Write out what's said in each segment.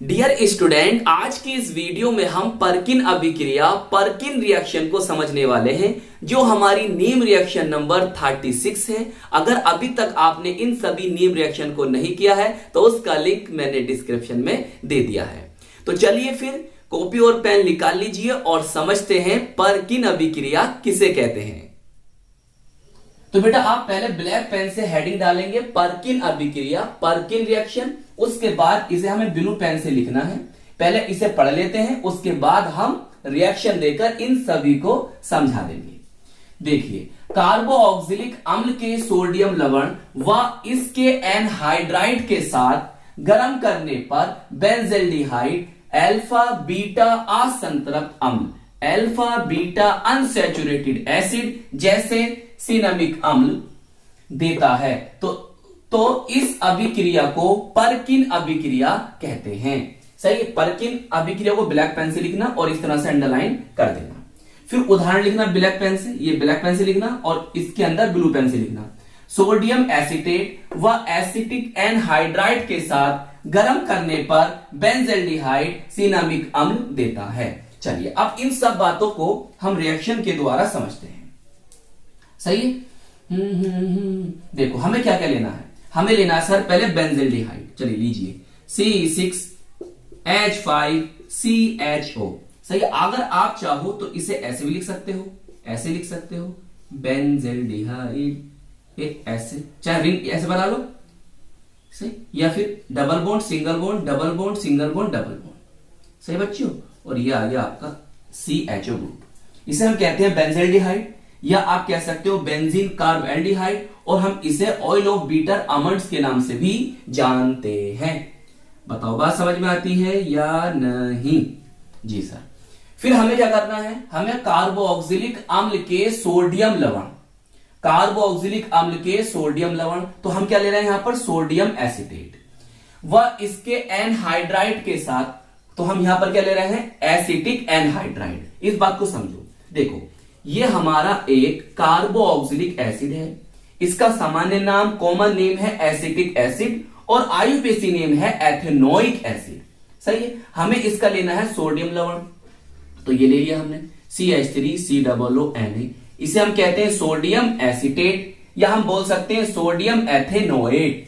Dear student, आज की इस वीडियो में हम पर्किन अभिक्रिया पर्किन रिएक्शन को समझने वाले हैं जो हमारी नीम रिएक्शन नंबर 36 है। अगर अभी तक आपने इन सभी नीम रिएक्शन को नहीं किया है तो उसका लिंक मैंने डिस्क्रिप्शन में दे दिया है। तो चलिए फिर कॉपी और पेन निकाल लीजिए और समझते हैं पर्किन अभिक्रिया किसे कहते हैं। तो बेटा आप पहले ब्लैक पेन से हेडिंग डालेंगे पर्किन अभिक्रिया पर्किन रिएक्शन, उसके बाद इसे हमें ब्लू पेन से लिखना है। पहले इसे पढ़ लेते हैं, उसके बाद हम रिएक्शन देकर इन सभी को समझा देंगे। देखिए, कार्बोक्सिलिक अम्ल के सोडियम लवण व इसके एनहाइड्राइड के साथ गर्म करने पर बेंजल्डिहाइड अल्फा बीटा असंतृप्त अम्ल अल्फा बीटा अनसैचुरेटेड एसिड जैसे सिनेमिक अम्ल देता है। तो इस अभिक्रिया को पर्किन अभिक्रिया कहते हैं। सही है, पर्किन अभिक्रिया को ब्लैक पेन से लिखना और इस तरह से अंडरलाइन कर देना। फिर उदाहरण लिखना ब्लैक पेन से, ये ब्लैक पेन से लिखना और इसके अंदर ब्लू पेन से लिखना। सोडियम एसीटेट व एसिटिक एनहाइड्राइड के साथ गर्म करने पर बेंजल्डिहाइड सिनेमिक अम्ल देता है। चलिए अब इन सब बातों को हम रिएक्शन के द्वारा समझते हैं। सही है। देखो हमें क्या क्या लेना है, हमें लेना है सर पहले बेंजल्डिहाइड। चलिए लीजिए C6H5CHO। सही है, अगर आप चाहो तो इसे ऐसे भी लिख सकते हो, ऐसे लिख सकते हो बेंजल्डिहाइड, ऐसे चाहे रिंग ऐसे बना लो सही, या फिर double bond single bond double bond single bond double bond. सही बच्चों, और ये आ गया आपका CHO ग्रुप। इसे हम कहते हैं बेंजल्डिहाइड या आप कह सकते हो बेंजीन कार्ब एल्डिहाइड, और हम इसे ऑयल ऑफ बीटर आमंड्स के नाम से भी जानते हैं। बताओ बात समझ में आती है या नहीं? जी सर। फिर हमें क्या करना है, हमें कार्बोक्सिलिक अम्ल के सोडियम लवण, कार्बोक्सिलिक अम्ल के सोडियम लवण, तो हम क्या ले रहे हैं यहां पर सोडियम एसीटेट व इसके एनहाइड्राइड के साथ, तो हम यहां पर क्या ले रहे हैं एसिटिक एनहाइड्राइड। इस बात को समझो। देखो ये हमारा एक कार्बोक्सिलिक एसिड है, इसका सामान्य नाम कॉमन नेम है एसिटिक एसिड और आईयूपीएसी नेम है एथेनोइक एसिड। सही है, हमें इसका लेना है सोडियम लवण, तो ये ले लिया हमने CH3COONA। इसे हम कहते हैं सोडियम एसीटेट या हम बोल सकते हैं सोडियम एथेनोएट।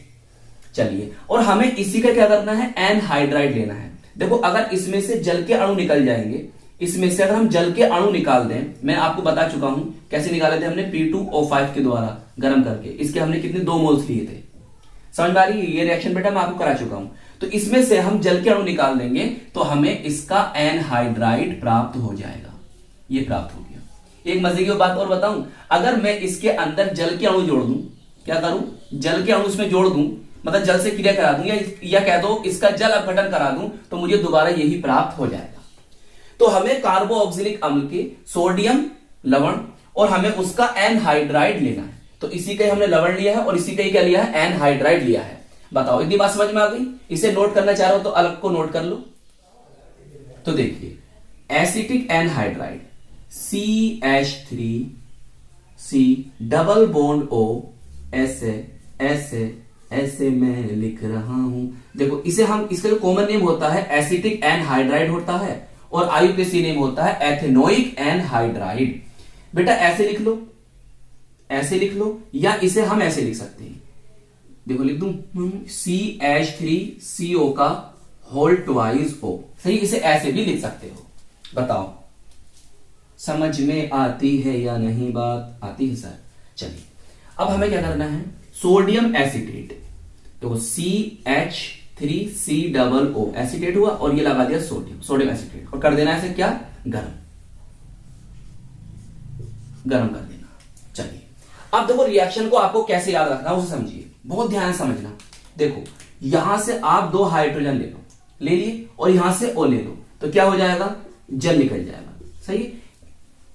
चलिए, और हमें इसी का क्या करना है एनहाइड्राइड लेना है। देखो अगर इसमें से जल के अणु निकल जाएंगे, इसमें से अगर हम जल के अणु निकाल दें, मैं आपको बता चुका हूं कैसे निकाले थे हमने P2O5 के द्वारा गर्म करके, इसके हमने कितने 2 मोल्स लिए थे। समझ में आ रही है? ये रिएक्शन बेटा मैं आपको करा चुका हूं। तो इसमें से हम जल के अणु निकाल देंगे तो हमें इसका एनहाइड्राइड प्राप्त हो जाएगा। ये प्राप्त हो गया। एक मजे की बात और बताऊं, अगर मैं इसके अंदर जल के अणु जोड़ दूं, क्या करूं, जल के अणु इसमें जोड़ दूं, मतलब जल से क्रिया करा दूं या कह दो इसका जल अपघटन करा दूं, तो मुझे दोबारा यही प्राप्त हो जाएगा। तो हमें कार्बोक्सिलिक अम्ल के सोडियम लवण और हमें उसका एनहाइड्राइड लेना है। तो इसी का ही हमने लवण लिया है और इसी का ही क्या लिया है एनहाइड्राइड लिया है। बताओ इतनी बात समझ में आ गई? इसे नोट करना चाह रहे हो तो अलग को नोट कर लो। तो देखिए acetic anhydride CH3C double bond O, ऐसे ऐसे ऐसे मैं लिख रहा हूं। देखो इसे हम, इसका जो कॉमन नेम होता है एसिटिक एनहाइड्राइड होता है और आईयूपीएसी नेम होता है एथेनोइक एनहाइड्राइड। बेटा ऐसे लिख लो, ऐसे लिख लो, या इसे हम ऐसे लिख सकते हैं। देखो लिख दूं CH3CO का होल ट्वाइस O। सही, इसे ऐसे भी लिख सकते हो। बताओ समझ में आती है या नहीं? बात आती है सर। चलिए अब हमें क्या करना है, सोडियम एसीटेट, तो CH3COO एसीटेट हुआ और ये लगा दिया सोडियम एसीटेट, और कर देना है इसे क्या गरम कर देना। चलिए अब देखो रिएक्शन को आपको कैसे याद रखना उसे समझिए, बहुत ध्यान समझना। देखो यहां से आप 2 हाइड्रोजन ले लो, ले लिए, और यहां से O ले लो, तो क्या हो जाएगा जल निकल जाएगा। सही है।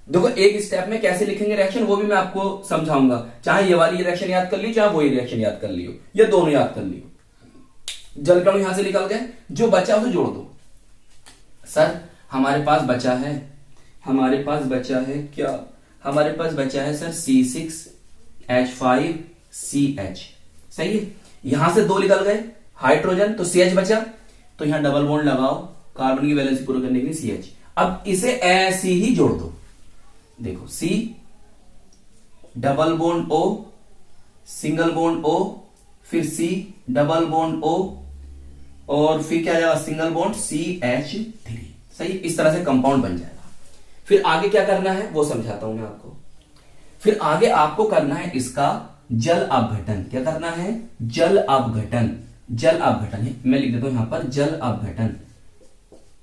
देखो एक स्टेप में कैसे लिखेंगे रिएक्शन वो भी मैं आपको समझाऊंगा, चाहे ये वाली रिएक्शन याद कर लियो, चाहे वो रिएक्शन याद कर लियो, या दोनों याद कर लियो। जल कण यहां से निकल गए, जो बचा उसे जोड़ दो। सर हमारे पास बचा है, हमारे पास बचा है क्या, हमारे पास बचा है सर C6H5CH। सही है, यहां से 2 निकल गए हाइड्रोजन, तो CH बचा, तो यहां डबल बॉन्ड लगाओ कार्बन की वैलेंसी पूरा करने के लिए CH। अब इसे ऐसे ही जोड़ दो, देखो C double bond O single bond O, फिर C डबल बॉन्ड O और फिर क्या जाएगा सिंगल बॉन्ड CH3। सही, इस तरह से कंपाउंड बन जाएगा। फिर आगे क्या करना है वो समझाता हूं मैं आपको। फिर आगे आपको करना है इसका जल अपघटन। क्या करना है? जल अपघटन। जल अपघटन है, मैं लिख देता हूं यहां पर जल अपघटन।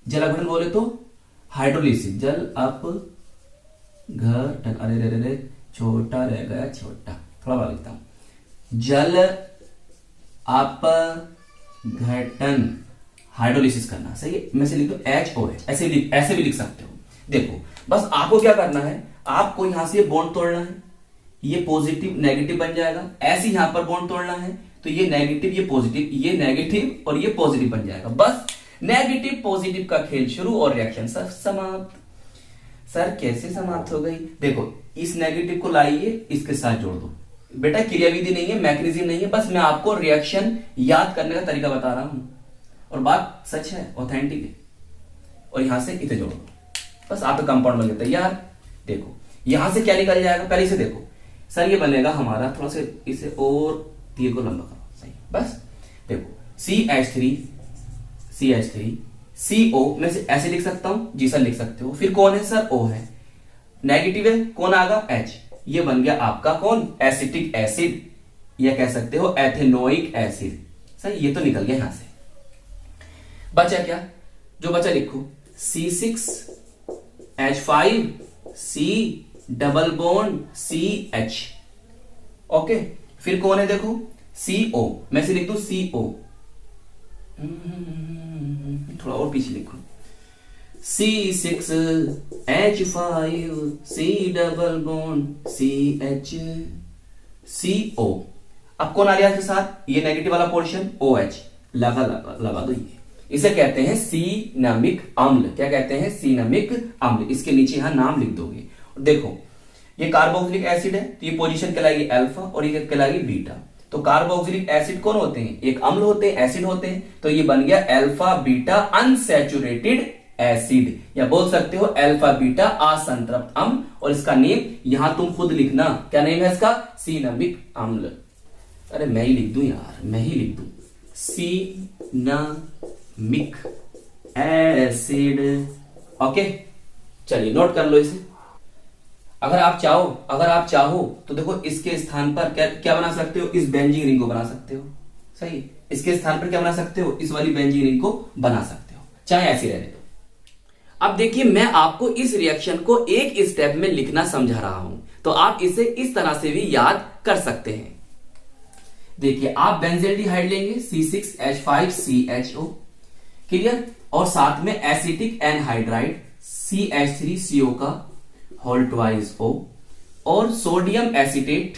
जल अपघटन बोले तो हाइड्रोलिसिस, जल अपघटन। अरे रे रे छोटा रह गया, छोटा, थोड़ा बड़ा लिखता हूं। जल अपघटन, हाइड्रोलिसिस करना। सही है, मैं से लिख दो HOH, ऐसे भी लिख सकते हो। देखो बस आपको क्या करना है, आपको यहां से बॉन्ड तोड़ना है, ये पॉजिटिव नेगेटिव बन जाएगा। ऐसे यहां पर बॉन्ड तोड़ना है तो ये नेगेटिव ये पॉजिटिव, ये नेगेटिव और ये पॉजिटिव बन जाएगा। बस नेगेटिव पॉजिटिव का खेल शुरू और रिएक्शन सब समाप्त। सर कैसे समाप्त हो गई? देखो इस नेगेटिव को लाइए, इसके साथ जोड़ दो। बेटा क्रियाविधि नहीं है, मैकेनिज्म नहीं है, बस मैं आपको रिएक्शन याद करने का तरीका बता रहा हूं और बात सच है, ऑथेंटिक है। और यहां से इसे जोड़ो, बस आपका कंपाउंड बन गया तैयार। देखो यहां से क्या निकल जाएगा, पहले इसे देखो। सर ये बनेगा हमारा, थोड़ा सा इसे और तीर को लंबा करो। सही, बस देखो CH3 CO, मैं से ऐसे लिख सकता हूं जी सर, लिख सकते हो। फिर कौन है सर? O है, नेगेटिव है, कौन आगा? H। ये बन गया आपका कौन? एसिटिक एसिड, या कह सकते हो एथेनोइक एसिड। सही, ये तो निकल गया यहां से। बचा क्या? जो बचा लिखो C6H5C double bond CH। Okay, फिर कौन है देखो CO, मैं से लिख दू CO, थोड़ा और पीछे लिखो C6H5C double bond CH CO। अब कौन आ रहा है इसके साथ? ये नेगेटिव वाला पोर्शन OH, लगा दो। ये इसे कहते हैं सिनामिक अम्ल। क्या कहते हैं? सिनामिक अम्ल। इसके नीचे यहां नाम लिख दोगे। देखो ये कार्बोक्सिलिक एसिड है तो ये पोजीशन कहलाएगी अल्फा और ये कहलाएगी बीटा। तो कार्बोक्सिलिक एसिड कौन होते हैं? एक अम्ल होते हैं, एसिड होते हैं। तो ये बन गया अल्फा बीटा अनसैचुरेटेड एसिड, या बोल सकते हो अल्फा बीटा असंतृप्त अम्ल। और इसका नेम यहां तुम खुद लिखना, क्या नेम है इसका? सिनामिक अम्ल। अरे मैं ही लिख दूं यार, मैं ही लिख दूं, सिनामिक एसिड। ओके, चलिए नोट कर लो इसे। अगर आप चाहो तो देखो इसके स्थान पर क्या बना सकते हो? इस बेंजीन रिंग को बना सकते हो। सही, इसके स्थान पर क्या बना सकते हो? इस वाली बेंजीन रिंग को बना सकते हो, चाहे ऐसी रहने दो। अब देखिए मैं आपको इस रिएक्शन को एक स्टेप में लिखना समझा रहा हूं, तो आप इसे इस तरह से भी याद कर सकते हैं। देखिए आप बेंजील्डिहाइड लेंगे C6H5CHO, क्लियर, और साथ में एसिटिक एनहाइड्राइड CH3CO का होल ट्वाइस O, और सोडियम एसिटेट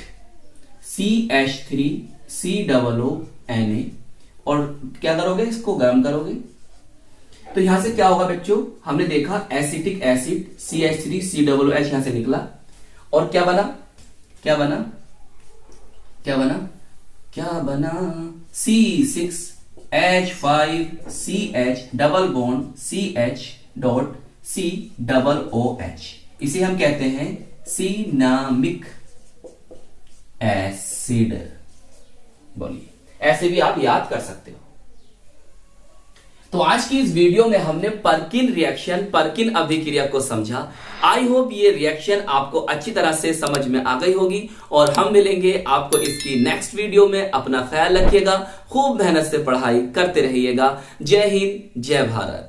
CH3COO, और क्या करोगे? इसको गर्म करोगे। तो यहां से क्या होगा बच्चों? हमने देखा एसिटिक एसिड CH3COOH यहां से निकला, और क्या बना C6H5CH डबल बॉन्ड CH.COOH। इसे हम कहते हैं सिनामिक एसिड। बोलिए, ऐसे भी आप याद कर सकते हो। तो आज की इस वीडियो में हमने पर्किन रिएक्शन, पर्किन अभिक्रिया को समझा। आई होप ये रिएक्शन आपको अच्छी तरह से समझ में आ गई होगी, और हम मिलेंगे आपको इसकी नेक्स्ट वीडियो में। अपना ख्याल रखिएगा, खूब मेहनत से पढ़ाई करते रहिएगा। जय हिंद, जय भारत।